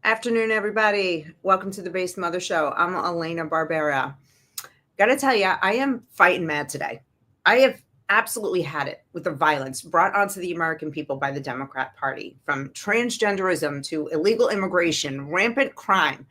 Afternoon, everybody. Welcome to the Based Mother Show. I'm Elena Barbera. Gotta tell you, I am fighting mad today. I have absolutely had it with the violence brought onto the American people by the Democrat Party, from transgenderism to illegal immigration, rampant crime.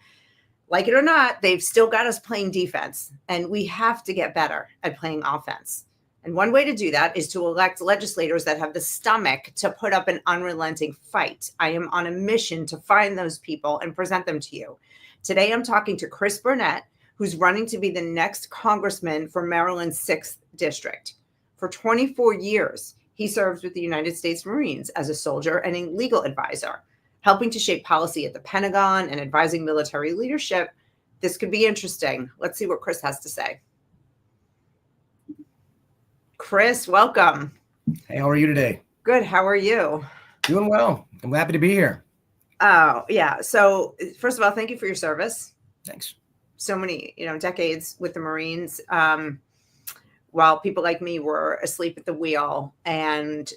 Like it or not, they've still got us playing defense, and we have to get better at playing offense. And one way to do that is to elect legislators that have the stomach to put up an unrelenting fight. I am on a mission to find those people and present them to you. Today, I'm talking to Chris Burnett, who's running to be the next congressman for Maryland's 6th district. For 24 years, he served with the United States Marines as a soldier and a legal advisor, helping to shape policy at the Pentagon and advising military leadership. This could be interesting. Let's see what Chris has to say. Chris, welcome. Hey, how are you today? Good. How are you? Doing well. I'm happy to be here. Oh, yeah. So first of all, thank you for your service. Thanks. So many, decades with the Marines, while people like me were asleep at the wheel and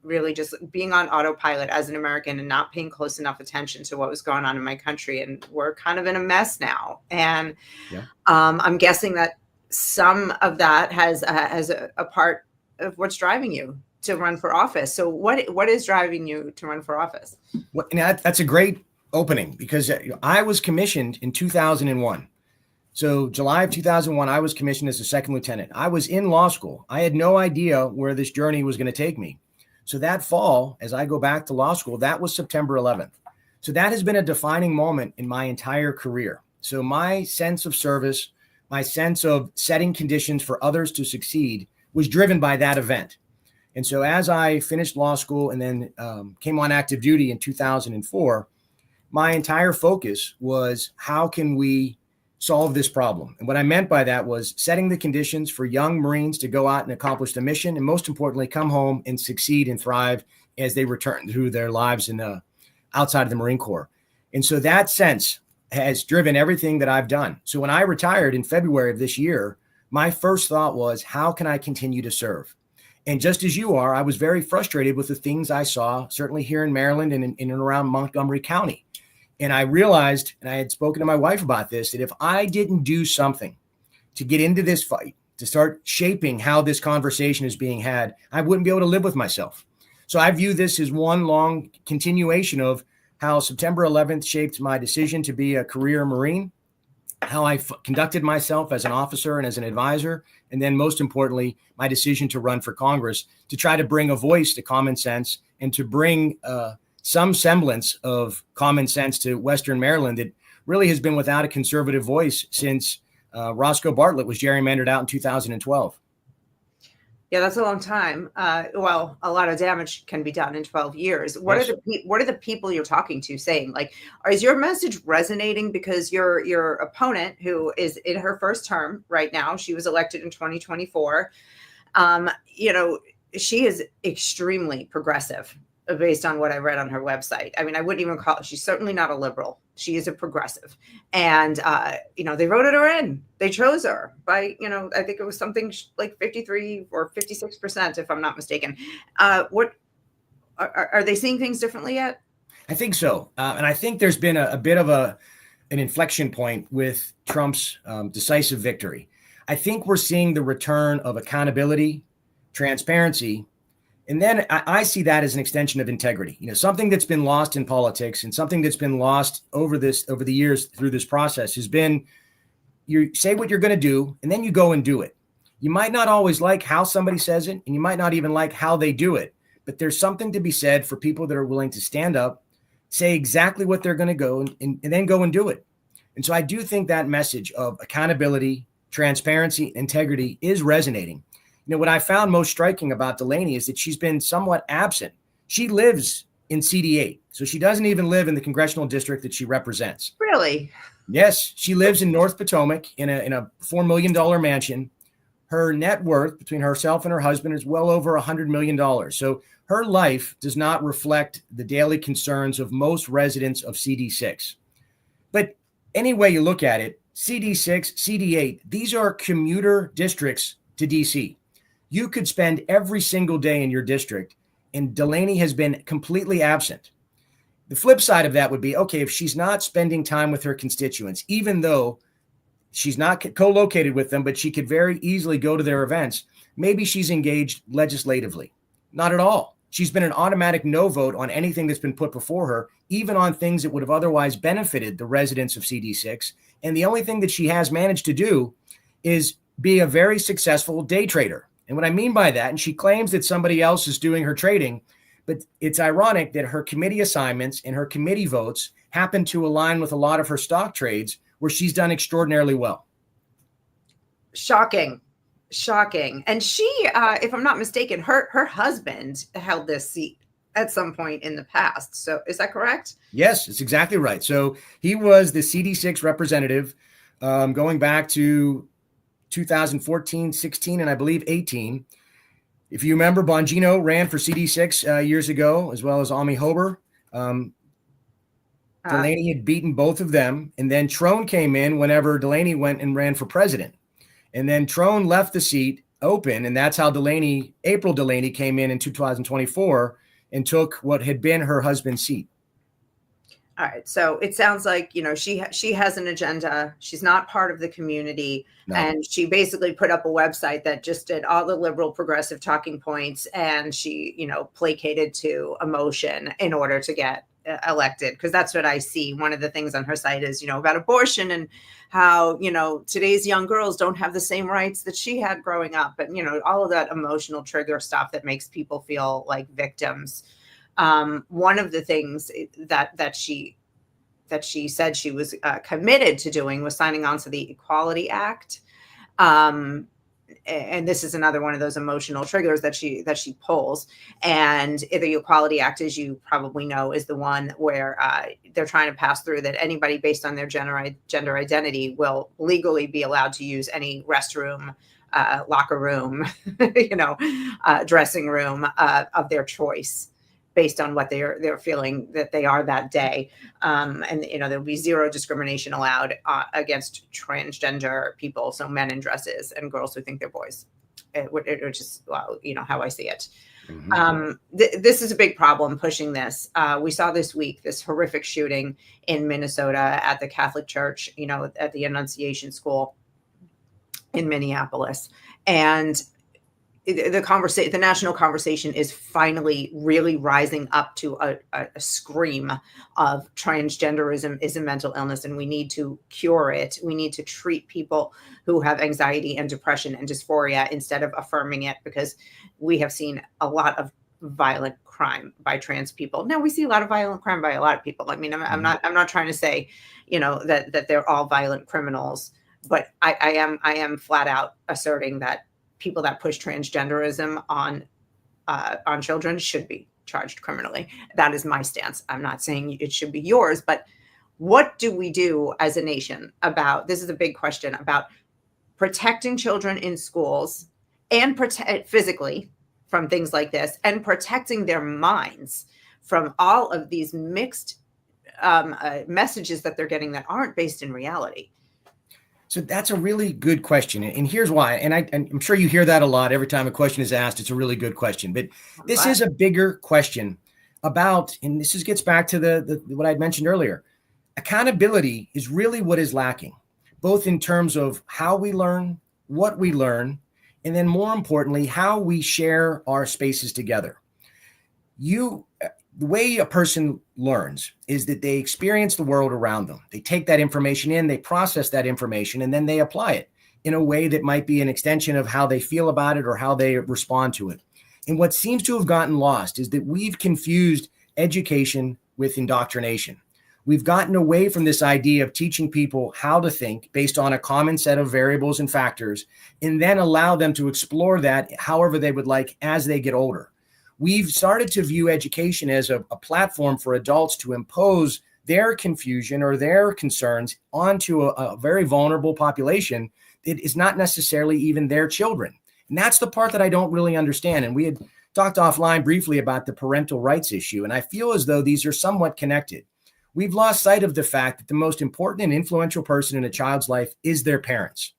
really just being on autopilot as an American and not paying close enough attention to what was going on in my country. And we're kind of in a mess now. And I'm guessing that some of that has a part of what's driving you to run for office. So what is driving you to run for office? Well, that's a great opening, because I was commissioned in 2001. So July of 2001, I was commissioned as a second lieutenant. I was in law school. I had no idea where this journey was going to take me. So that fall, as I go back to law school, that was September 11th. So that has been a defining moment in my entire career. So my sense of service, my sense of setting conditions for others to succeed was driven by that event. And so as I finished law school and then came on active duty in 2004, my entire focus was, how can we solve this problem? And what I meant by that was setting the conditions for young Marines to go out and accomplish the mission, and most importantly, come home and succeed and thrive as they return through their lives in outside of the Marine Corps. And so that sense has driven everything that I've done. So when I retired in February of this year, my first thought was, how can I continue to serve? And just as you are, I was very frustrated with the things I saw, certainly here in Maryland and in and around Montgomery County. And I realized, and I had spoken to my wife about this, that if I didn't do something to get into this fight, to start shaping how this conversation is being had, I wouldn't be able to live with myself. So I view this as one long continuation of how September 11th shaped my decision to be a career Marine, how I conducted myself as an officer and as an advisor, and then most importantly, my decision to run for Congress, to try to bring a voice to common sense and to bring some semblance of common sense to Western Maryland that really has been without a conservative voice since Roscoe Bartlett was gerrymandered out in 2012. Yeah, that's a long time. Well, a lot of damage can be done in 12 years. What are the people you're talking to saying? Like, is your message resonating? Because your opponent, who is in her first term right now, she was elected in 2024. She is extremely progressive based on what I read on her website. I mean, I wouldn't even call it, she's certainly not a liberal. She is a progressive. And, they voted her in. They chose her by, I think it was something like 53 or 56%, if I'm not mistaken. What are they seeing things differently yet? I think so. And I think there's been a bit of an inflection point with Trump's decisive victory. I think we're seeing the return of accountability, transparency. And then I see that as an extension of integrity. Something that's been lost in politics and something that's been lost over the years through this process has been, you say what you're going to do, and then you go and do it. You might not always like how somebody says it, and you might not even like how they do it. But there's something to be said for people that are willing to stand up, say exactly what they're going to go, and then go and do it. And so I do think that message of accountability, transparency, integrity is resonating. What I found most striking about Delaney is that she's been somewhat absent. She lives in CD8, so she doesn't even live in the congressional district that she represents. Really? Yes, she lives in North Potomac in a $4 million mansion. Her net worth between herself and her husband is well over $100 million. So her life does not reflect the daily concerns of most residents of CD6. But any way you look at it, CD6, CD8, these are commuter districts to DC. You could spend every single day in your district, and Delaney has been completely absent. The flip side of that would be, okay, if she's not spending time with her constituents, even though she's not co-located with them, but she could very easily go to their events, maybe she's engaged legislatively. Not at all. She's been an automatic no vote on anything that's been put before her, even on things that would have otherwise benefited the residents of CD6. And the only thing that she has managed to do is be a very successful day trader. And what I mean by that, and she claims that somebody else is doing her trading, but it's ironic that her committee assignments and her committee votes happen to align with a lot of her stock trades where she's done extraordinarily well. Shocking. And she, if I'm not mistaken, her husband held this seat at some point in the past. So is that correct? Yes, it's exactly right. So he was the CD6 representative going back to 2014, 16, and I believe 18. If you remember, Bongino ran for CD6 years ago, as well as Ami Hober. Delaney had beaten both of them. And then Trone came in whenever Delaney went and ran for president. And then Trone left the seat open. And that's how April Delaney came in 2024 and took what had been her husband's seat. All right. So it sounds like, she has an agenda. She's not part of the community. No. And she basically put up a website that just did all the liberal progressive talking points. And she, placated to emotion in order to get elected. Because that's what I see. One of the things on her site is, about abortion and how, today's young girls don't have the same rights that she had growing up. And, all of that emotional trigger stuff that makes people feel like victims. One of the things that she said she was committed to doing was signing on to the Equality Act. And this is another one of those emotional triggers that she pulls. And the Equality Act, as you probably know, is the one where they're trying to pass through that anybody based on their gender identity will legally be allowed to use any restroom, locker room, dressing room of their choice, based on what they're feeling that they are that day. And, there'll be zero discrimination allowed against transgender people. So men in dresses and girls who think they're boys, which is, how I see it. Mm-hmm. This is a big problem pushing this. We saw this week, this horrific shooting in Minnesota at the Catholic Church, at the Annunciation School in Minneapolis. And the national conversation is finally really rising up to a scream of transgenderism is a mental illness, and we need to cure it. We need to treat people who have anxiety and depression and dysphoria instead of affirming it, because we have seen a lot of violent crime by trans people. Now we see a lot of violent crime by a lot of people. I mean, I'm not trying to say, that they're all violent criminals, but I am flat out asserting that people that push transgenderism on children should be charged criminally. That is my stance. I'm not saying it should be yours, but what do we do as a nation about, this is a big question, about protecting children in schools and physically from things like this, and protecting their minds from all of these mixed messages that they're getting that aren't based in reality? So that's a really good question. And here's why. And I'm sure you hear that a lot every time a question is asked. It's a really good question. But this is a bigger question about, and this gets back to the what I mentioned earlier. Accountability is really what is lacking, both in terms of how we learn, what we learn, and then more importantly, how we share our spaces together. The way a person learns is that they experience the world around them. They take that information in, they process that information, and then they apply it in a way that might be an extension of how they feel about it or how they respond to it. And what seems to have gotten lost is that we've confused education with indoctrination. We've gotten away from this idea of teaching people how to think based on a common set of variables and factors, and then allow them to explore that however they would like as they get older. We've started to view education as a platform for adults to impose their confusion or their concerns onto a very vulnerable population that is not necessarily even their children. And that's the part that I don't really understand. And we had talked offline briefly about the parental rights issue, and I feel as though these are somewhat connected. We've lost sight of the fact that the most important and influential person in a child's life is their parents.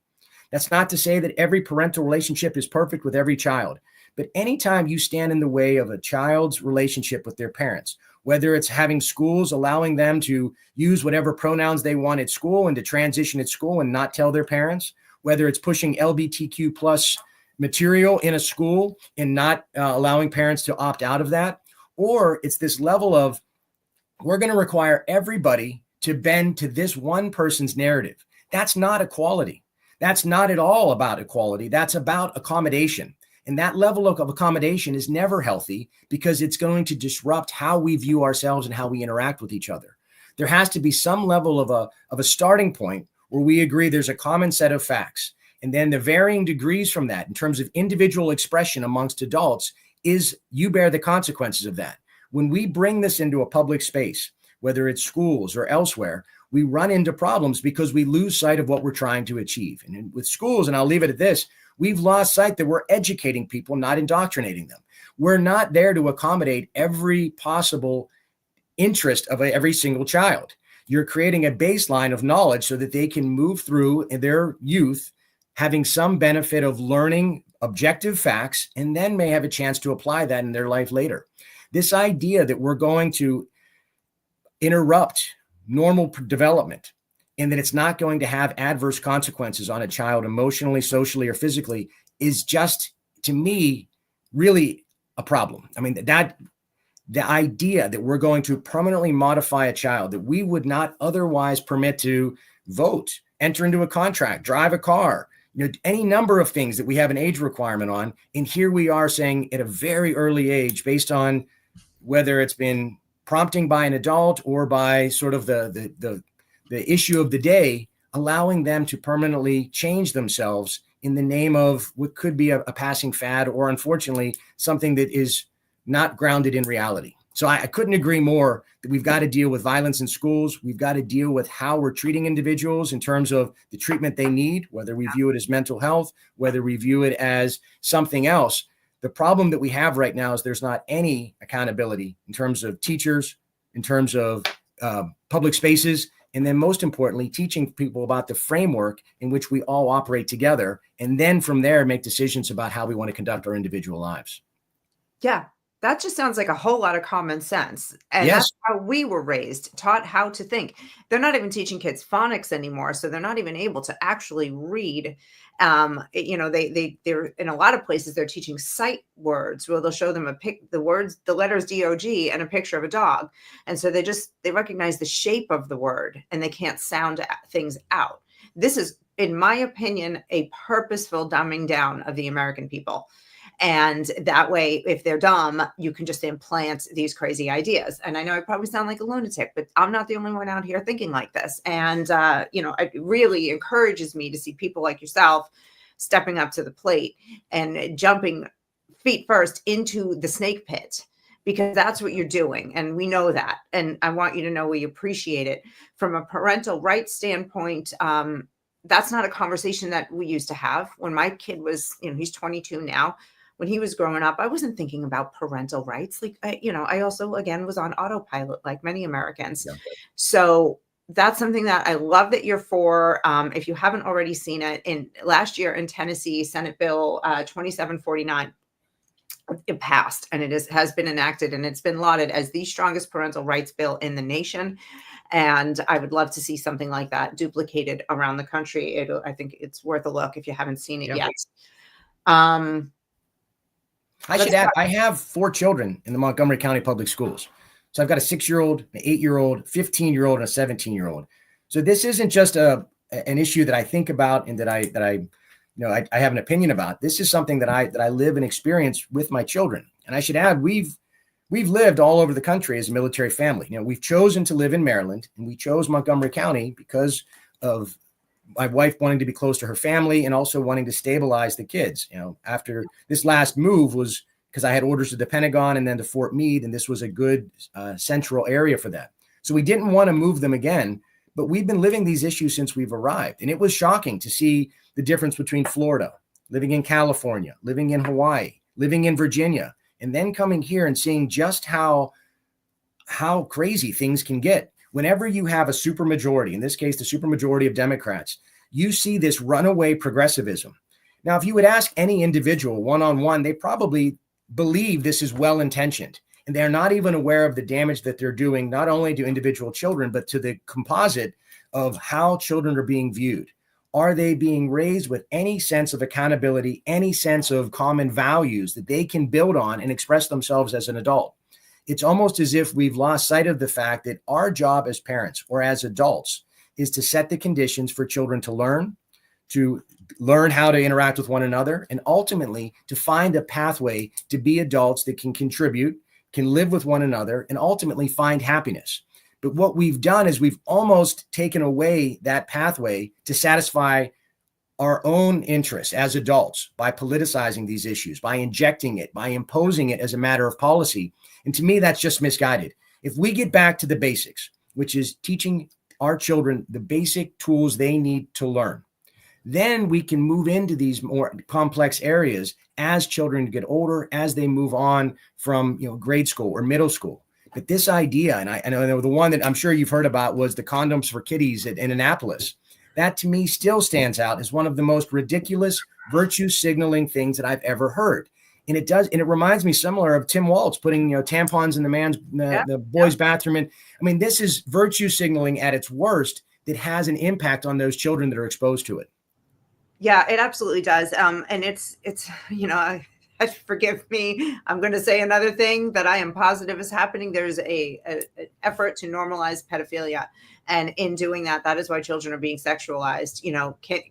That's not to say that every parental relationship is perfect with every child. But anytime you stand in the way of a child's relationship with their parents, whether it's having schools allowing them to use whatever pronouns they want at school and to transition at school and not tell their parents, whether it's pushing LGBTQ plus material in a school and not allowing parents to opt out of that, or it's this level of, we're going to require everybody to bend to this one person's narrative. That's not equality. That's not at all about equality. That's about accommodation. And that level of accommodation is never healthy because it's going to disrupt how we view ourselves and how we interact with each other. There has to be some level of a starting point where we agree there's a common set of facts. And then the varying degrees from that in terms of individual expression amongst adults is you bear the consequences of that. When we bring this into a public space, whether it's schools or elsewhere, we run into problems because we lose sight of what we're trying to achieve. And with schools, and I'll leave it at this, we've lost sight that we're educating people, not indoctrinating them. We're not there to accommodate every possible interest of every single child. You're creating a baseline of knowledge so that they can move through their youth having some benefit of learning objective facts and then may have a chance to apply that in their life later. This idea that we're going to interrupt normal development and that it's not going to have adverse consequences on a child emotionally, socially, or physically is just, to me, really a problem. I mean, that the idea that we're going to permanently modify a child that we would not otherwise permit to vote, enter into a contract, drive a car, any number of things that we have an age requirement on. And here we are saying at a very early age, based on whether it's been prompting by an adult or by sort of the issue of the day, allowing them to permanently change themselves in the name of what could be a passing fad or, unfortunately, something that is not grounded in reality. So I couldn't agree more that we've got to deal with violence in schools. We've got to deal with how we're treating individuals in terms of the treatment they need, whether we view it as mental health, whether we view it as something else. The problem that we have right now is there's not any accountability in terms of teachers, in terms of public spaces, and then most importantly, teaching people about the framework in which we all operate together, and then from there make decisions about how we want to conduct our individual lives. Yeah, that just sounds like a whole lot of common sense. And Yes. that's how we were raised, taught how to think. They're not even teaching kids phonics anymore, so they're not even able to actually read. They're in a lot of places they're teaching sight words where they'll show them the letters DOG and a picture of a dog. And so they recognize the shape of the word and they can't sound things out. This is, in my opinion, a purposeful dumbing down of the American people. And that way, if they're dumb, you can just implant these crazy ideas. And I know I probably sound like a lunatic, but I'm not the only one out here thinking like this. And, it really encourages me to see people like yourself stepping up to the plate and jumping feet first into the snake pit, because that's what you're doing. And we know that. And I want you to know we appreciate it. From a parental rights standpoint, that's not a conversation that we used to have. When my kid was, he's 22 now. When he was growing up, I wasn't thinking about parental rights. I also, again, was on autopilot like many Americans. Yeah. So that's something that I love that you're for. If you haven't already seen it, last year in Tennessee, Senate Bill 2749, it passed and has been enacted, and it's been lauded as the strongest parental rights bill in the nation. And I would love to see something like that duplicated around the country. I think it's worth a look if you haven't seen it yet. I should add, I have 4 children in the Montgomery County Public Schools. So I've got a 6-year-old, an 8-year-old, 15-year-old, and a 17-year-old. So this isn't just an issue that I think about and that I have an opinion about. This is something that I live and experience with my children. And I should add, we've lived all over the country as a military family. We've chosen to live in Maryland, and we chose Montgomery County because of my wife wanting to be close to her family and also wanting to stabilize the kids. After this last move was because I had orders to the Pentagon and then to Fort Meade, and this was a good central area for that. So we didn't want to move them again, but we've been living these issues since we've arrived. And it was shocking to see the difference between Florida, living in California, living in Hawaii, living in Virginia, and then coming here and seeing just how crazy things can get. Whenever you have a supermajority, in this case, the supermajority of Democrats, you see this runaway progressivism. Now, if you would ask any individual one-on-one, they probably believe this is well-intentioned. And they're not even aware of the damage that they're doing, not only to individual children, but to the composite of how children are being viewed. Are they being raised with any sense of accountability, any sense of common values that they can build on and express themselves as an adult? It's almost as if we've lost sight of the fact that our job as parents or as adults is to set the conditions for children to learn how to interact with one another, and ultimately to find a pathway to be adults that can contribute, can live with one another, and ultimately find happiness. But what we've done is we've almost taken away that pathway to satisfy our own interests as adults by politicizing these issues, by injecting it, by imposing it as a matter of policy. And to me, that's just misguided. If we get back to the basics, which is teaching our children the basic tools they need to learn, then we can move into these more complex areas as children get older, as they move on from grade school or middle school. But this idea, and I know the one that I'm sure you've heard about was the condoms for kiddies in Annapolis. That to me still stands out as one of the most ridiculous virtue signaling things that I've ever heard. And it reminds me similar of Tim Walz putting tampons in the boys' bathroom. And I mean, this is virtue signaling at its worst that has an impact on those children that are exposed to it. Yeah, it absolutely does. And it's forgive me, I'm going to say another thing that I am positive is happening. There's a effort to normalize pedophilia. And in doing that, that is why children are being sexualized.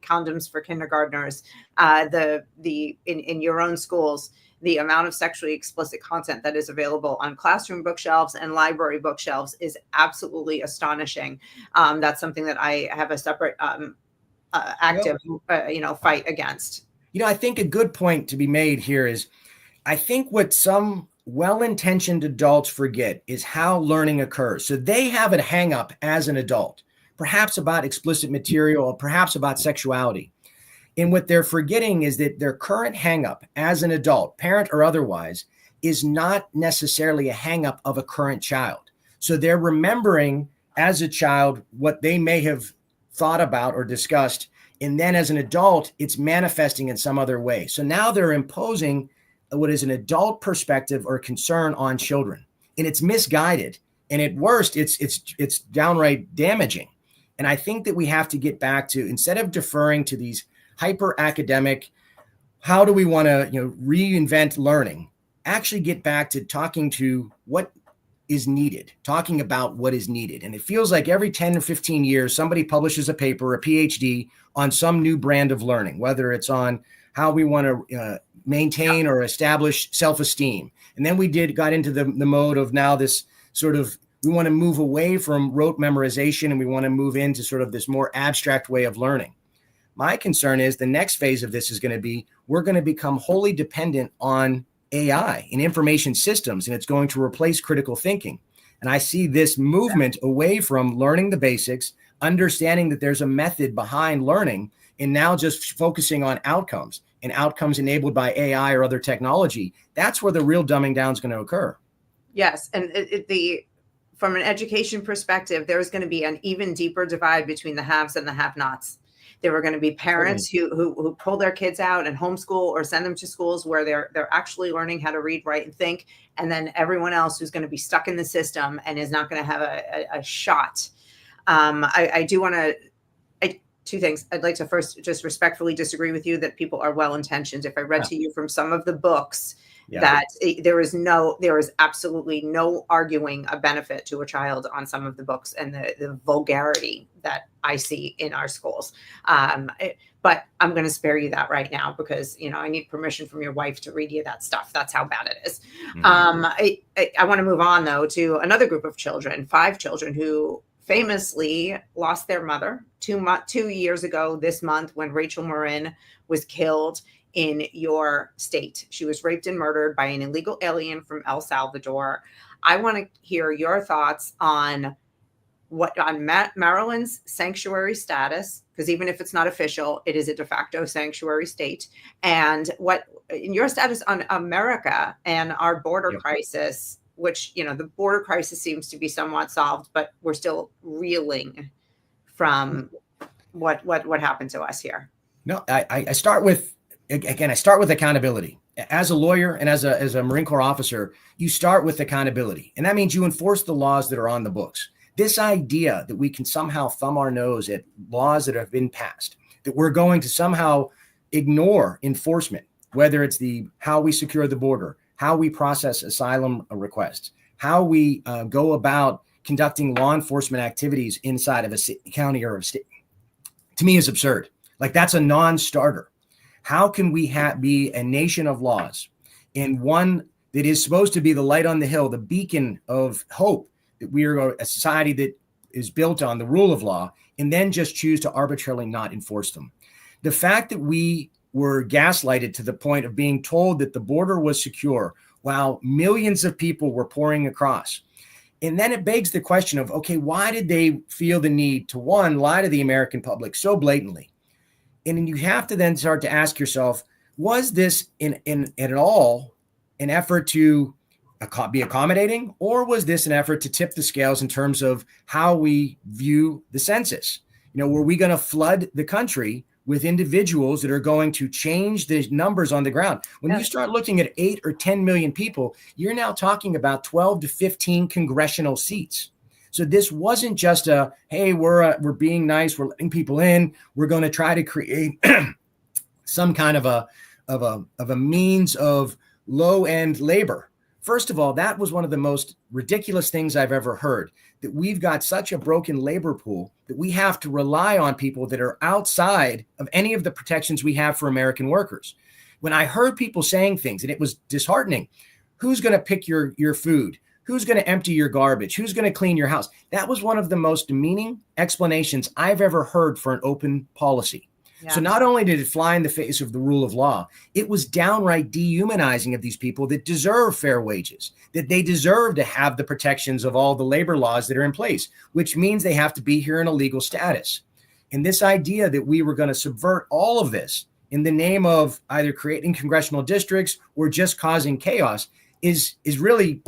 Condoms for kindergartners, in your own schools, the amount of sexually explicit content that is available on classroom bookshelves and library bookshelves is absolutely astonishing. That's something that I have a separate active, fight against. I think a good point to be made here is, I think what some well-intentioned adults forget is how learning occurs. So they have a hang up as an adult, perhaps about explicit material, or perhaps about sexuality. And what they're forgetting is that their current hang up as an adult, parent or otherwise, is not necessarily a hang up of a current child. So they're remembering as a child what they may have thought about or discussed. And then as an adult, it's manifesting in some other way. So now they're imposing what is an adult perspective or concern on children. And it's misguided. And at worst, it's downright damaging. And I think that we have to get back to, instead of deferring to these hyper academic, how do we want to reinvent learning, actually get back to talking to what is needed, talking about what is needed. And it feels like every 10 or 15 years, somebody publishes a paper, a PhD on some new brand of learning, whether it's on how we want to maintain or establish self-esteem. And then we got into the mode of now this sort of, we want to move away from rote memorization and we want to move into sort of this more abstract way of learning. My concern is the next phase of this is going to be, we're going to become wholly dependent on AI and information systems, and it's going to replace critical thinking. And I see this movement away from learning the basics, understanding that there's a method behind learning, and now just focusing on outcomes and outcomes enabled by AI or other technology. That's where the real dumbing down is going to occur. Yes. And from an education perspective, there's going to be an even deeper divide between the haves and the have-nots. There were going to be parents who pull their kids out and homeschool or send them to schools where they're actually learning how to read, write, and think. And then everyone else who's going to be stuck in the system and is not going to have a shot. I do want to, two things. I'd like to first just respectfully disagree with you that people are well-intentioned. If I read to you from some of the books, that there is absolutely no arguing a benefit to a child on some of the books and the vulgarity that I see in our schools. But I'm going to spare you that right now because, I need permission from your wife to read you that stuff. That's how bad it is. Mm-hmm. I want to move on, though, to another group of children, 5 children who famously lost their mother 2 years ago this month when Rachel Marin was killed in your state. She was raped and murdered by an illegal alien from El Salvador. I want to hear your thoughts on Maryland's sanctuary status, because even if it's not official, it is a de facto sanctuary state, and what in your status on America and our border crisis, which, the border crisis seems to be somewhat solved, but we're still reeling from what happened to us here. No, I start with accountability. as a lawyer and as a Marine Corps officer, you start with accountability. And that means you enforce the laws that are on the books. This idea that we can somehow thumb our nose at laws that have been passed, that we're going to somehow ignore enforcement, whether it's how we secure the border, how we process asylum requests, how we go about conducting law enforcement activities inside of a city, county, or a state, to me is absurd. Like, that's a non-starter. How can we be a nation of laws and one that is supposed to be the light on the hill, the beacon of hope, that we are a society that is built on the rule of law, and then just choose to arbitrarily not enforce them? The fact that we were gaslighted to the point of being told that the border was secure while millions of people were pouring across. And then it begs the question of, okay, why did they feel the need to, one, lie to the American public so blatantly? And then you have to then start to ask yourself, was this in at all an effort to be accommodating, or was this an effort to tip the scales in terms of how we view the census? Were we going to flood the country with individuals that are going to change the numbers on the ground? When you start looking at 8 or 10 million people, you're now talking about 12 to 15 congressional seats. So this wasn't just hey, we're being nice, we're letting people in, we're going to try to create some kind of a means of low-end labor. First of all, that was one of the most ridiculous things I've ever heard, that we've got such a broken labor pool that we have to rely on people that are outside of any of the protections we have for American workers. When I heard people saying things, and it was disheartening, who's going to pick your food? Who's going to empty your garbage? Who's going to clean your house? That was one of the most demeaning explanations I've ever heard for an open policy. Yeah. So not only did it fly in the face of the rule of law, it was downright dehumanizing of these people that deserve fair wages, that they deserve to have the protections of all the labor laws that are in place, which means they have to be here in a legal status. And this idea that we were going to subvert all of this in the name of either creating congressional districts or just causing chaos is really,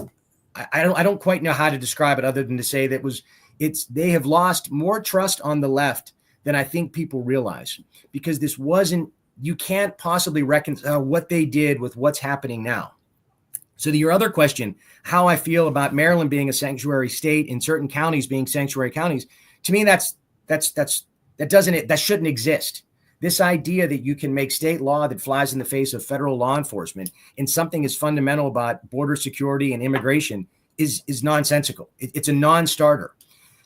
I don't quite know how to describe it other than to say that they have lost more trust on the left than I think people realize, because you can't possibly reconcile what they did with what's happening now. So to your other question, how I feel about Maryland being a sanctuary state and certain counties being sanctuary counties, to me, that shouldn't exist. This idea that you can make state law that flies in the face of federal law enforcement and something as fundamental about border security and immigration is nonsensical. It's a non-starter.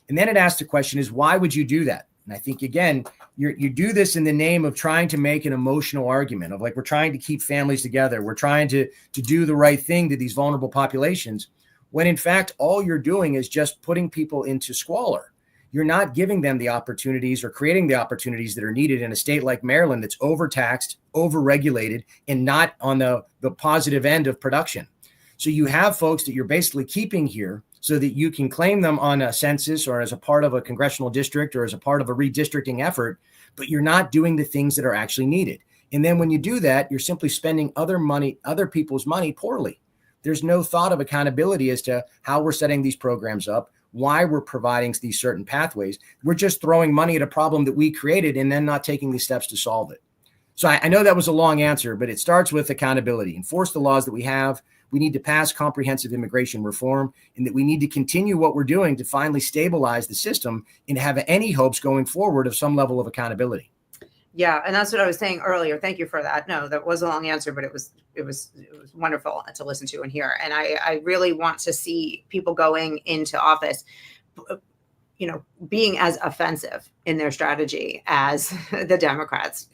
And then it asks the question is, why would you do that? And I think, again, you do this in the name of trying to make an emotional argument of, like, we're trying to keep families together. We're trying to do the right thing to these vulnerable populations, when in fact, all you're doing is just putting people into squalor. You're not giving them the opportunities or creating the opportunities that are needed in a state like Maryland that's overtaxed, overregulated, and not on the positive end of production. So you have folks that you're basically keeping here so that you can claim them on a census or as a part of a congressional district or as a part of a redistricting effort, but you're not doing the things that are actually needed. And then when you do that, you're simply spending other people's money poorly. There's no thought of accountability as to how we're setting these programs up, why we're providing these certain pathways. We're just throwing money at a problem that we created and then not taking the steps to solve it. So I know that was a long answer, but it starts with accountability. Enforce the laws that we have. We need to pass comprehensive immigration reform, and that we need to continue what we're doing to finally stabilize the system and have any hopes going forward of some level of accountability. Yeah, and that's what I was saying earlier. Thank you for that. No, that was a long answer, but it was wonderful to listen to and hear. And I really want to see people going into office, being as offensive in their strategy as the Democrats,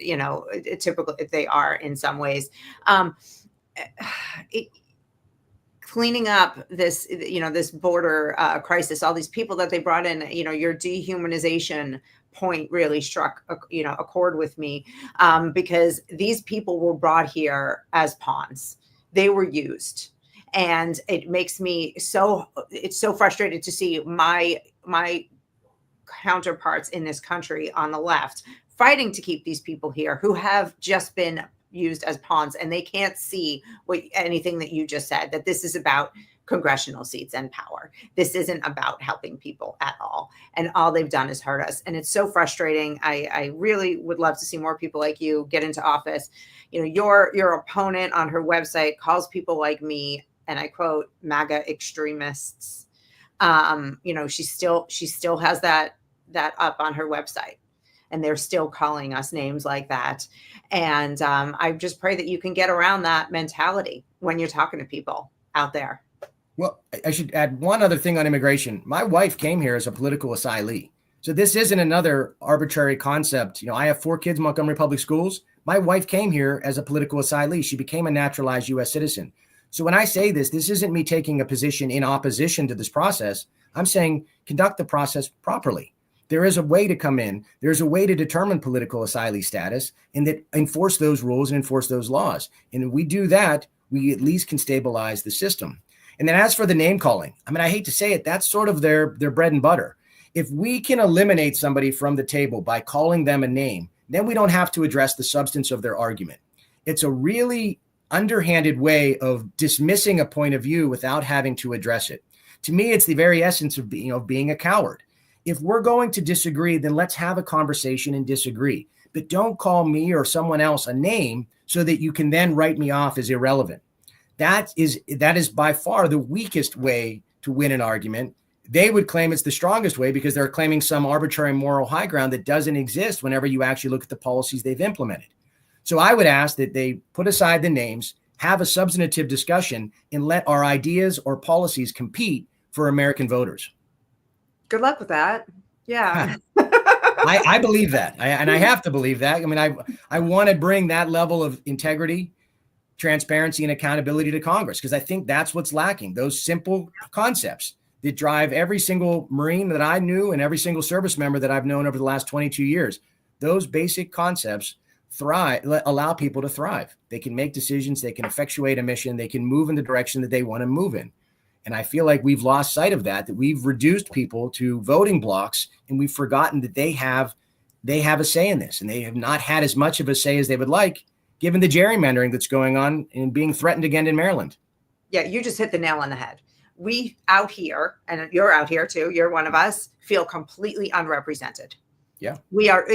typically they are in some ways. Cleaning up this, this border crisis, all these people that they brought in, your dehumanization point really struck, a chord with me, because these people were brought here as pawns. They were used. And it makes me so frustrated to see my counterparts in this country on the left fighting to keep these people here who have just been used as pawns, and they can't see anything that you just said, that this is about congressional seats and power. This isn't about helping people at all. And all they've done is hurt us. And it's so frustrating. I really would love to see more people like you get into office. You know, your opponent on her website calls people like me, and I quote, MAGA extremists. You know, she still has that up on her website, and they're still calling us names like that. And I just pray that you can get around that mentality when you're talking to people out there. Well, I should add one other thing on immigration. My wife came here as a political asylee. So this isn't another arbitrary concept. You know, I have 4 kids in Montgomery Public Schools. My wife came here as a political asylee. She became a naturalized U.S. citizen. So when I say this isn't me taking a position in opposition to this process. I'm saying conduct the process properly. There is a way to come in. There's a way to determine political asylee status and that enforce those rules and enforce those laws. And if we do that, we at least can stabilize the system. And then as for the name calling, I mean, I hate to say it, that's sort of their bread and butter. If we can eliminate somebody from the table by calling them a name, then we don't have to address the substance of their argument. It's a really underhanded way of dismissing a point of view without having to address it. To me, it's the very essence of being a coward. If we're going to disagree, then let's have a conversation and disagree. But don't call me or someone else a name so that you can then write me off as irrelevant. That is by far the weakest way to win an argument. They would claim it's the strongest way because they're claiming some arbitrary moral high ground that doesn't exist whenever you actually look at the policies they've implemented. So I would ask that they put aside the names, have a substantive discussion, and let our ideas or policies compete for American voters. Good luck with that. Yeah. I believe that. I have to believe that. I mean, I want to bring that level of integrity, transparency, and accountability to Congress because I think that's what's lacking. Those simple concepts that drive every single Marine that I knew and every single service member that I've known over the last 22 years. Those basic concepts allow people to thrive. They can make decisions. They can effectuate a mission. They can move in the direction that they want to move in. And I feel like we've lost sight of that we've reduced people to voting blocks and we've forgotten that they have a say in this and they have not had as much of a say as they would like, given the gerrymandering that's going on and being threatened again in Maryland. Yeah, you just hit the nail on the head. We out here, and you're out here too, you're one of us, feel completely unrepresented. Yeah. We are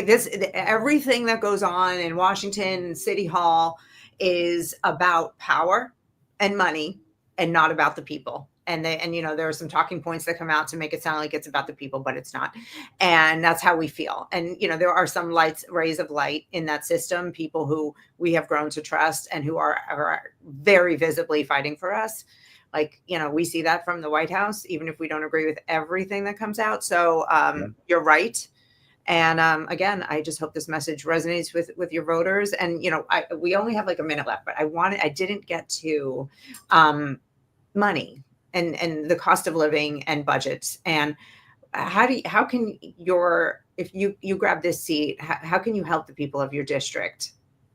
everything that goes on in Washington and City Hall is about power and money and not about the people. And there are some talking points that come out to make it sound like it's about the people, but it's not. And that's how we feel. And, there are some rays of light in that system, people who we have grown to trust and who are very visibly fighting for us. Like, we see that from the White House, even if we don't agree with everything that comes out. So You're right. And again, I just hope this message resonates with your voters. And, we only have like a minute left, but I didn't get to money and the cost of living and budgets. And if you grab this seat, how can you help the people of your district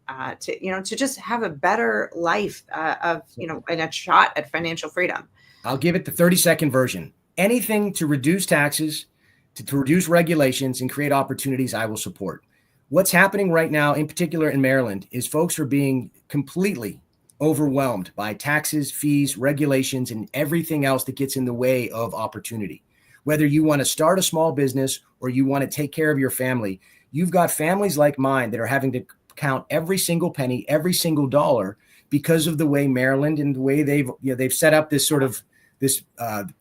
to just have a better life and a shot at financial freedom? I'll give it the 30-second version. Anything to reduce taxes, to reduce regulations and create opportunities, I will support. What's happening right now, in particular in Maryland, is folks are being completely overwhelmed by taxes, fees, regulations, and everything else that gets in the way of opportunity. Whether you want to start a small business or you want to take care of your family, you've got families like mine that are having to count every single penny, every single dollar because of the way Maryland and the way they've set up this sort of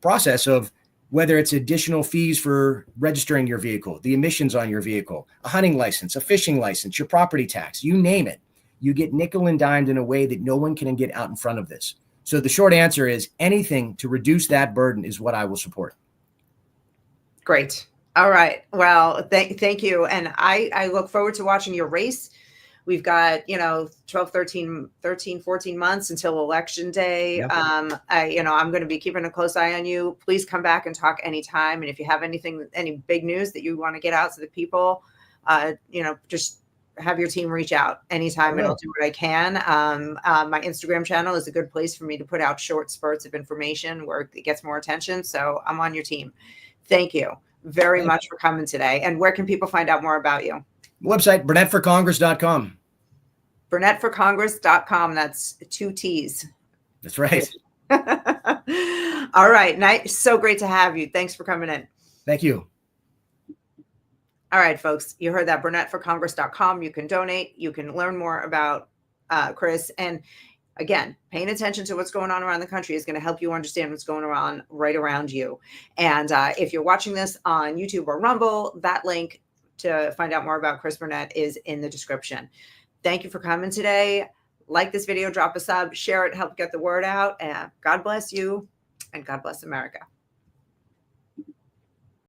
process of whether it's additional fees for registering your vehicle, the emissions on your vehicle, a hunting license, a fishing license, your property tax, you name it. You get nickel and dimed in a way that no one can get out in front of this. So the short answer is anything to reduce that burden is what I will support. Great. All right. Well, thank you. And I look forward to watching your race. We've got, 12, 13, 14 months until election day. Yep. I'm going to be keeping a close eye on you. Please come back and talk anytime. And if you have any big news that you want to get out to the people, just have your team reach out anytime and I'll do what I can. My Instagram channel is a good place for me to put out short spurts of information where it gets more attention. So I'm on your team. Thank you very much for coming today. And where can people find out more about you? Website, BurnettForCongress.com. BurnettForCongress.com. That's 2 T's. That's right. All right. Nice. So great to have you. Thanks for coming in. Thank you. All right, folks. You heard that. BurnettForCongress.com. You can donate. You can learn more about Chris. And again, paying attention to what's going on around the country is going to help you understand what's going on right around you. And if you're watching this on YouTube or Rumble, that link to find out more about Chris Burnett is in the description. Thank you for coming today. Like this video, drop a sub, share it, help get the word out. And God bless you, and God bless America.